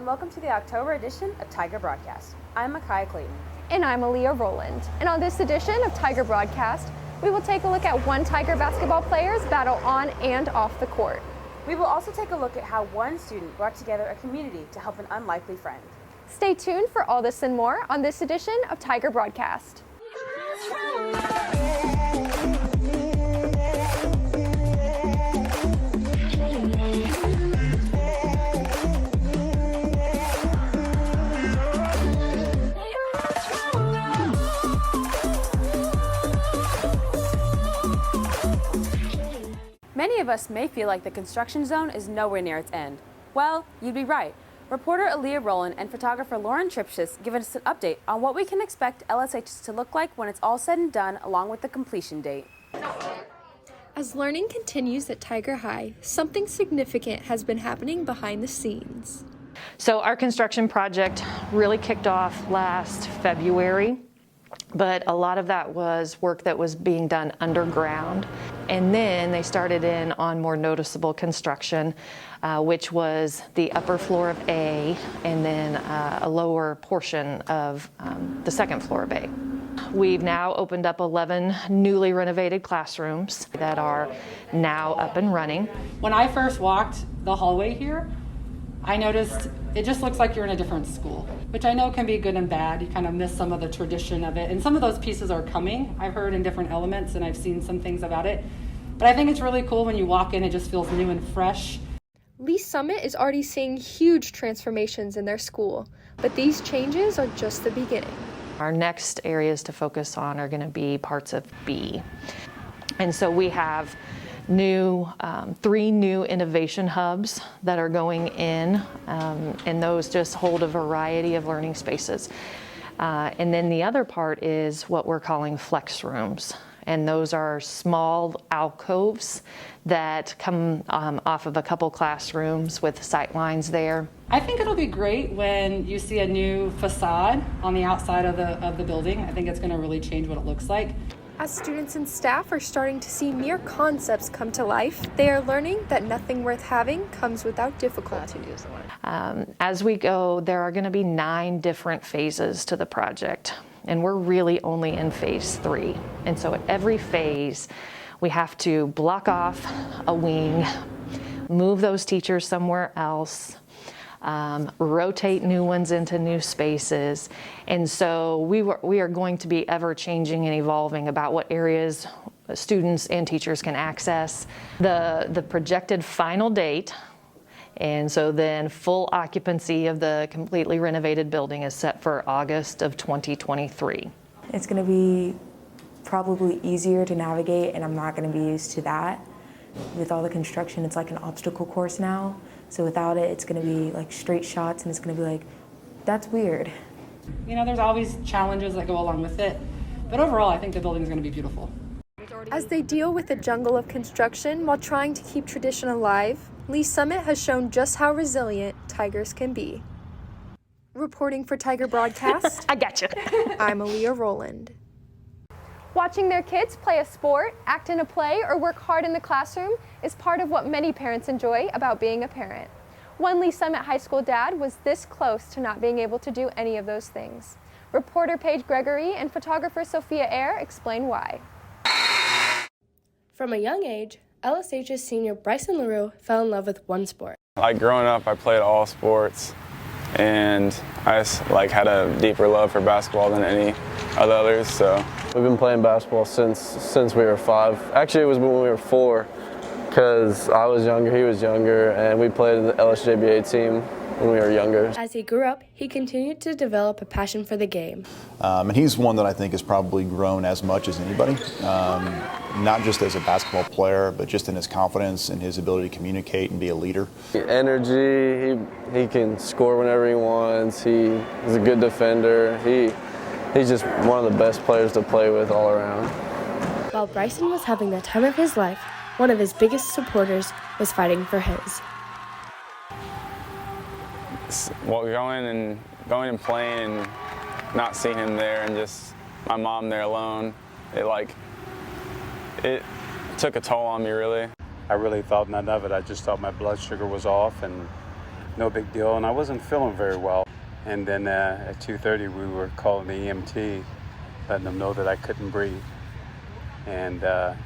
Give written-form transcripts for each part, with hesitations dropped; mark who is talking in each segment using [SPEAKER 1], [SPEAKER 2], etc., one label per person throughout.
[SPEAKER 1] and welcome to the October edition of Tiger Broadcast. I'm Micaiah Clayton.
[SPEAKER 2] And I'm Aaliyah Rowland. And on this edition of Tiger Broadcast, we will take a look at one Tiger basketball player's battle on and off the court.
[SPEAKER 1] We will also take a look at how one student brought together a community to help an unlikely friend.
[SPEAKER 2] Stay tuned for all this and more on this edition of Tiger Broadcast.
[SPEAKER 1] Many of us may feel like the construction zone is nowhere near its end. Well, you'd be right. Reporter Aaliyah Rowland and photographer Lauren Tripshus give us an update on what we can expect LSHs to look like when it's all said and done, along with the completion date.
[SPEAKER 2] As learning continues at Tiger High, something significant has been happening behind the scenes.
[SPEAKER 3] So our construction project really kicked off last February, but a lot of that was work that was being done underground. And then they started in on more noticeable construction, which was the upper floor of A and then a lower portion of the second floor of A. We've now opened up 11 newly renovated classrooms that are now up and running.
[SPEAKER 4] When I first walked the hallway here, I noticed it just looks like you're in a different school, which I know can be good and bad. You kind of miss some of the tradition of it. And some of those pieces are coming, I've heard, in different elements, and I've seen some things about it. But I think it's really cool when you walk in, it just feels new and fresh.
[SPEAKER 2] Lee Summit is already seeing huge transformations in their school, but these changes are just the beginning.
[SPEAKER 3] Our next areas to focus on are going to be parts of B. And so we have three new innovation hubs that are going in, and those just hold a variety of learning spaces. And then the other part is what we're calling flex rooms. And those are small alcoves that come off of a couple classrooms with sight lines there.
[SPEAKER 4] I think it'll be great when you see a new facade on the outside of the building. I think it's going to really change what it looks like.
[SPEAKER 2] As students and staff are starting to see mere concepts come to life, they are learning that nothing worth having comes without difficulty.
[SPEAKER 3] As we go, there are going to be 9 different phases to the project, and we're really only in phase 3. And so at every phase, we have to block off a wing, move those teachers somewhere else, rotate new ones into new spaces. And so we are going to be ever changing and evolving about what areas students and teachers can access. The projected final date, and so then full occupancy of the completely renovated building is set for August of 2023.
[SPEAKER 5] It's going to be probably easier to navigate, and I'm not going to be used to that. With all the construction, it's like an obstacle course now. So without it, it's going to be like straight shots, and it's going to be like, that's weird.
[SPEAKER 4] You know, there's always challenges that go along with it, but overall, I think the building's going to be beautiful.
[SPEAKER 2] As they deal with the jungle of construction while trying to keep tradition alive, Lee Summit has shown just how resilient Tigers can be. Reporting for Tiger Broadcast,
[SPEAKER 3] I got you.
[SPEAKER 2] I'm Aaliyah Rowland. Watching their kids play a sport, act in a play, or work hard in the classroom is part of what many parents enjoy about being a parent. One Lee Summit High School dad was this close to not being able to do any of those things. Reporter Paige Gregory and photographer Sophia Eyre explain why.
[SPEAKER 6] From a young age, LSH's senior Bryson LaRue fell in love with one sport.
[SPEAKER 7] Like growing up, I played all sports, and I just had a deeper love for basketball than any of the others. So
[SPEAKER 8] we've been playing basketball since we were 5. Actually, it was when we were 4, because I was younger, he was younger, and we played in the LSJBA team when we were younger.
[SPEAKER 6] As he grew up, he continued to develop a passion for the game.
[SPEAKER 9] And he's one that I think has probably grown as much as anybody, not just as a basketball player, but just in his confidence and his ability to communicate and be a leader.
[SPEAKER 8] Energy, he can score whenever he wants, he's a good defender, he's just one of the best players to play with all around.
[SPEAKER 6] While Bryson was having the time of his life, one of his biggest supporters was fighting for his.
[SPEAKER 7] Well, going and playing and not seeing him there, and just my mom there alone, it took a toll on me, really.
[SPEAKER 10] I really thought none of it. I just thought my blood sugar was off, and no big deal. And I wasn't feeling very well. And then at 2:30, we were calling the EMT, letting them know that I couldn't breathe. And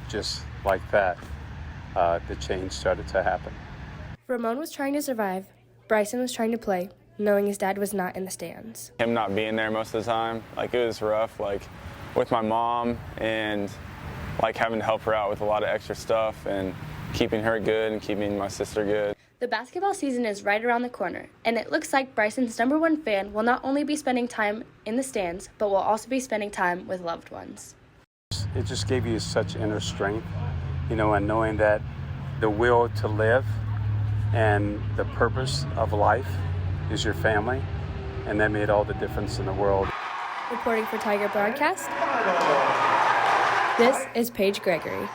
[SPEAKER 10] just like that, the change started to happen.
[SPEAKER 6] Ramon was trying to survive. Bryson was trying to play, knowing his dad was not in the stands.
[SPEAKER 7] Him not being there most of the time, like it was rough, like with my mom and like having to help her out with a lot of extra stuff and keeping her good and keeping my sister good.
[SPEAKER 6] The basketball season is right around the corner, and it looks like Bryson's #1 fan will not only be spending time in the stands, but will also be spending time with loved ones.
[SPEAKER 10] It just gave you such inner strength, you know, and knowing that the will to live and the purpose of life is your family, and that made all the difference in the world.
[SPEAKER 6] Reporting for Tiger Broadcast, this is Paige Gregory.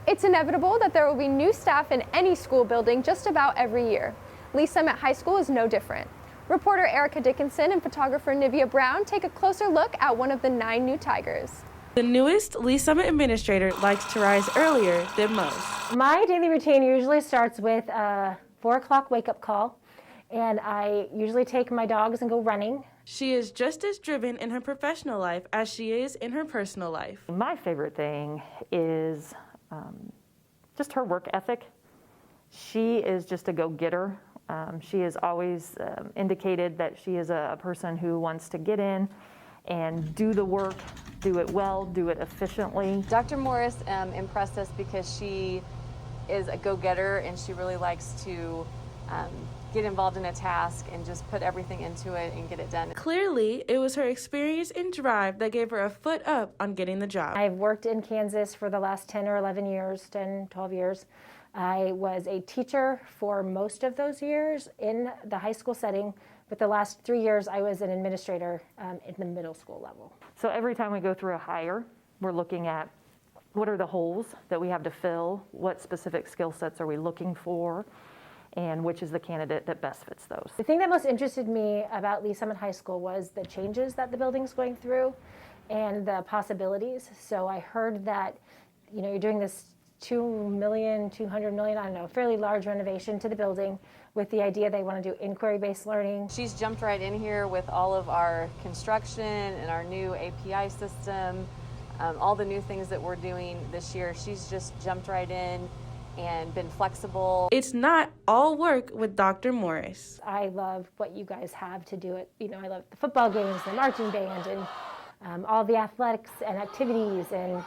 [SPEAKER 2] It's inevitable that there will be new staff in any school building just about every year. Lee Summit High School is no different. Reporter Erica Dickinson and photographer Nivea Brown take a closer look at one of the 9 new Tigers.
[SPEAKER 11] The newest Lee Summit administrator likes to rise earlier than most.
[SPEAKER 12] My daily routine usually starts with a 4 o'clock wake-up call, and I usually take my dogs and go running.
[SPEAKER 11] She is just as driven in her professional life as she is in her personal life.
[SPEAKER 3] My favorite thing is just her work ethic. She is just a go-getter. She has always indicated that she is a person who wants to get in and do the work, do it well, do it efficiently.
[SPEAKER 13] Dr. Morris impressed us because she is a go-getter and she really likes to get involved in a task and just put everything into it and get it done.
[SPEAKER 11] Clearly, it was her experience and drive that gave her a foot up on getting the job.
[SPEAKER 12] I've worked in Kansas for the last 10 or 11 years, 10, 12 years. I was a teacher for most of those years in the high school setting, but the last 3 years I was an administrator in the middle school level.
[SPEAKER 3] So every time we go through a hire, we're looking at what are the holes that we have to fill, what specific skill sets are we looking for, and which is the candidate that best fits those.
[SPEAKER 12] The thing that most interested me about Lee Summit High School was the changes that the building's going through and the possibilities. So I heard that, you know, you're doing this $2 million, $200 million, I don't know, fairly large renovation to the building with the idea they want to do inquiry-based learning.
[SPEAKER 13] She's jumped right in here with all of our construction and our new API system, all the new things that we're doing this year. She's just jumped right in and been flexible.
[SPEAKER 11] It's not all work with Dr. Morris.
[SPEAKER 12] I love what you guys have to do it. You know, I love the football games, the marching band, and all the athletics and activities, and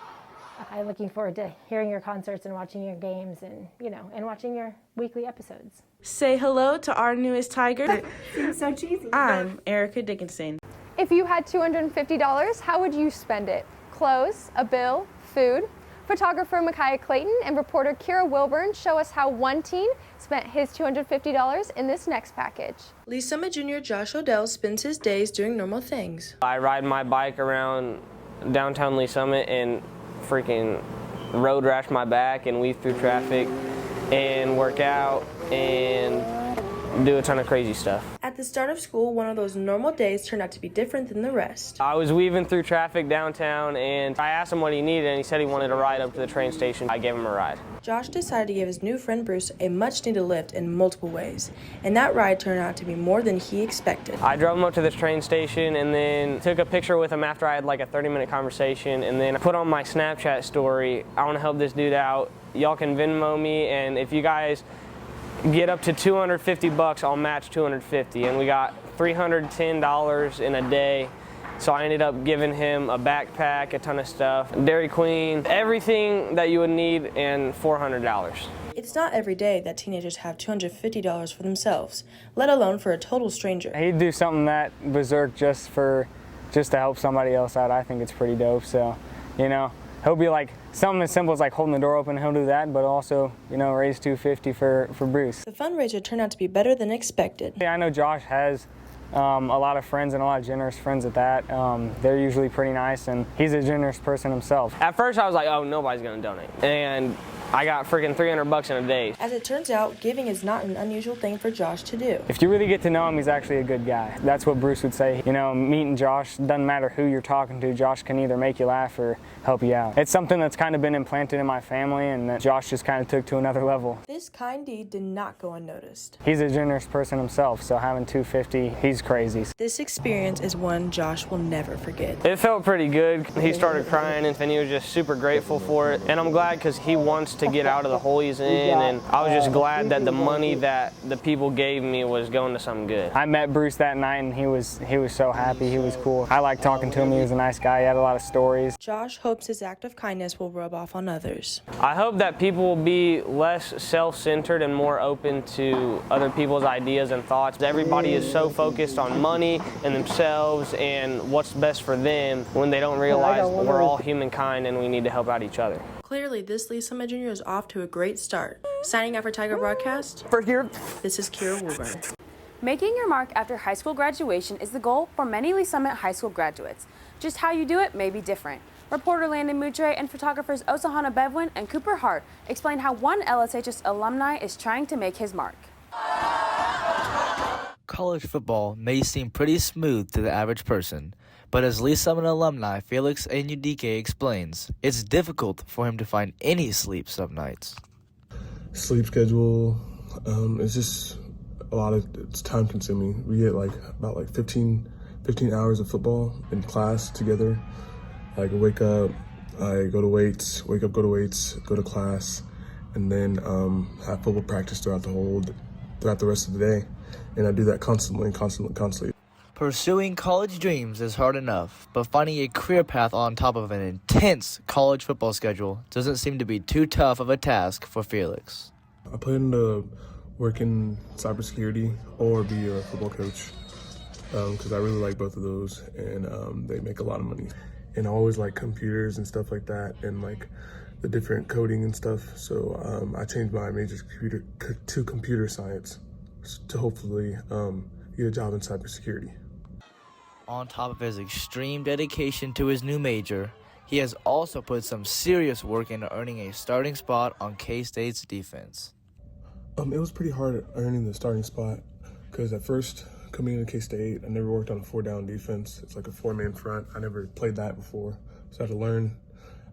[SPEAKER 12] I'm looking forward to hearing your concerts and watching your games and, you know, and watching your weekly episodes.
[SPEAKER 11] Say hello to our newest Tiger.
[SPEAKER 12] Seems so cheesy.
[SPEAKER 11] I'm Erica Dickinson.
[SPEAKER 2] If you had $250, how would you spend it? Clothes, a bill, food? Photographer Micaiah Clayton and reporter Kira Wilburn show us how one teen spent his $250 in this next package.
[SPEAKER 11] Lee Summit Junior Josh Odell spends his days doing normal things.
[SPEAKER 14] I ride my bike around downtown Lee Summit and freaking road rash my back and weave through traffic and work out and do a ton of crazy stuff.
[SPEAKER 11] At the start of school, one of those normal days turned out to be different than the rest.
[SPEAKER 14] I was weaving through traffic downtown and I asked him what he needed and he said he wanted a ride up to the train station. I gave him a ride.
[SPEAKER 11] Josh decided to give his new friend Bruce a much-needed lift in multiple ways, and that ride turned out to be more than he expected.
[SPEAKER 14] I drove him up to the train station and then took a picture with him after I had like a 30-minute conversation, and then I put on my Snapchat story, I want to help this dude out. Y'all can Venmo me, and if you guys get up to $250, I'll match $250, and we got $310 in a day. So I ended up giving him a backpack, a ton of stuff, Dairy Queen, everything that you would need, and $400.
[SPEAKER 11] It's not every day that teenagers have $250 for themselves, let alone for a total stranger.
[SPEAKER 15] He'd do something that berserk just to help somebody else out. I think it's pretty dope. So, you know, he'll be like something as simple as like holding the door open. He'll do that, but also, you know, raise $250 for Bruce.
[SPEAKER 11] The fundraiser turned out to be better than expected.
[SPEAKER 15] Yeah, I know Josh has a lot of friends and a lot of generous friends at that. They're usually pretty nice, and he's a generous person himself.
[SPEAKER 14] At first I was like, oh, nobody's gonna donate. And I got freaking $300 in a day.
[SPEAKER 11] As it turns out, giving is not an unusual thing for Josh to do.
[SPEAKER 15] If you really get to know him, he's actually a good guy. That's what Bruce would say. You know, meeting Josh, doesn't matter who you're talking to, Josh can either make you laugh or help you out. It's something that's kind of been implanted in my family and that Josh just kind of took to another level.
[SPEAKER 11] This kind deed did not go unnoticed.
[SPEAKER 15] He's a generous person himself, so having $250, he's crazy.
[SPEAKER 11] This experience is one Josh will never forget.
[SPEAKER 14] It felt pretty good. He started crying and he was just super grateful for it. And I'm glad because he wants to get out of the hole he's in, and I was just glad that the money that the people gave me was going to something good.
[SPEAKER 15] I met Bruce that night and he was so happy, he was cool. I liked talking to him, he was a nice guy, he had a lot of stories.
[SPEAKER 11] Josh hopes his act of kindness will rub off on others.
[SPEAKER 14] I hope that people will be less self-centered and more open to other people's ideas and thoughts. Everybody is so focused on money and themselves and what's best for them when they don't realize we're all humankind and we need to help out each other.
[SPEAKER 11] Clearly, this Lee Summit Jr. is off to a great start. Signing out for Tiger Broadcast, this is Kira Woolburn.
[SPEAKER 1] Making your mark after high school graduation is the goal for many Lee Summit High School graduates. Just how you do it may be different. Reporter Landon Moutre and photographers Osahana Bevwin and Cooper Hart explain how one LSHS alumni is trying to make his mark.
[SPEAKER 16] College football may seem pretty smooth to the average person, but as Lee Summit alumni Felix Enyudike explains, it's difficult for him to find any sleep some nights.
[SPEAKER 17] Sleep schedule, it's just it's time consuming. We get about 15 hours of football in class together. I wake up, I go to weights, wake up, go to weights, go to class, and then have football practice throughout the rest of the day. And I do that constantly.
[SPEAKER 16] Pursuing college dreams is hard enough, but finding a career path on top of an intense college football schedule doesn't seem to be too tough of a task for Felix.
[SPEAKER 17] I plan to work in cybersecurity or be a football coach because I really like both of those, and they make a lot of money. And I always like computers and stuff like that, and the different coding and stuff. So I changed my major to computer science to hopefully get a job in cybersecurity.
[SPEAKER 16] On top of his extreme dedication to his new major, he has also put some serious work into earning a starting spot on K-State's defense.
[SPEAKER 17] It was pretty hard earning the starting spot because at first, coming into K-State, I never worked on a 4-down defense. It's like a 4-man front. I never played that before, so I had to learn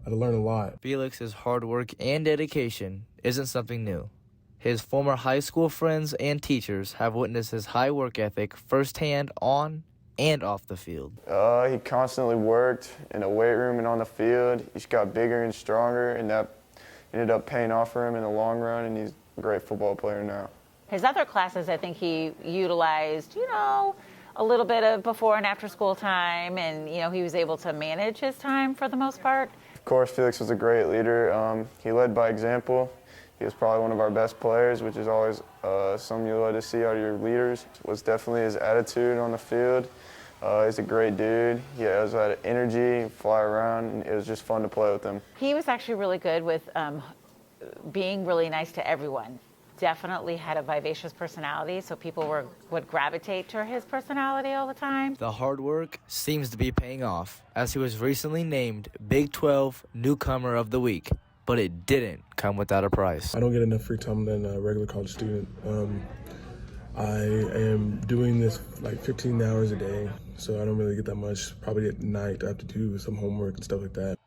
[SPEAKER 17] a lot.
[SPEAKER 16] Felix's hard work and dedication isn't something new. His former high school friends and teachers have witnessed his high work ethic firsthand on and off the field.
[SPEAKER 7] He constantly worked in a weight room and on the field. He just got bigger and stronger, and that ended up paying off for him in the long run, and he's a great football player now.
[SPEAKER 18] His other classes, I think he utilized, a little bit of before and after school time, and, he was able to manage his time for the most part.
[SPEAKER 7] Of course, Felix was a great leader. He led by example. He was probably one of our best players, which is always something you love to see out of your leaders. Was definitely his attitude on the field. He's a great dude. He has that energy, fly around, and it was just fun to play with him.
[SPEAKER 18] He was actually really good with being really nice to everyone. Definitely had a vivacious personality, so people would gravitate to his personality all the time.
[SPEAKER 16] The hard work seems to be paying off, as he was recently named Big 12 Newcomer of the Week. But it didn't come without a price.
[SPEAKER 17] I don't get enough free time than a regular college student. I am doing this 15 hours a day, so I don't really get that much. Probably at night I have to do some homework and stuff like that.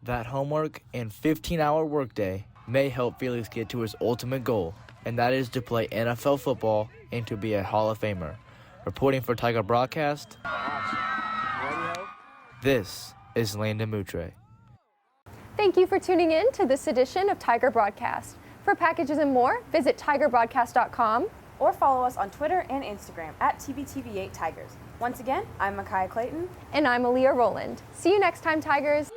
[SPEAKER 16] That homework and 15-hour workday may help Felix get to his ultimate goal, and that is to play NFL football and to be a Hall of Famer. Reporting for Tiger Broadcast, this is Landon Moutre.
[SPEAKER 2] Thank you for tuning in to this edition of Tiger Broadcast. For packages and more, visit tigerbroadcast.com
[SPEAKER 1] or follow us on Twitter and Instagram at TBTV8 Tigers. Once again, I'm Micaiah Clayton.
[SPEAKER 2] And I'm Aaliyah Rowland. See you next time, Tigers.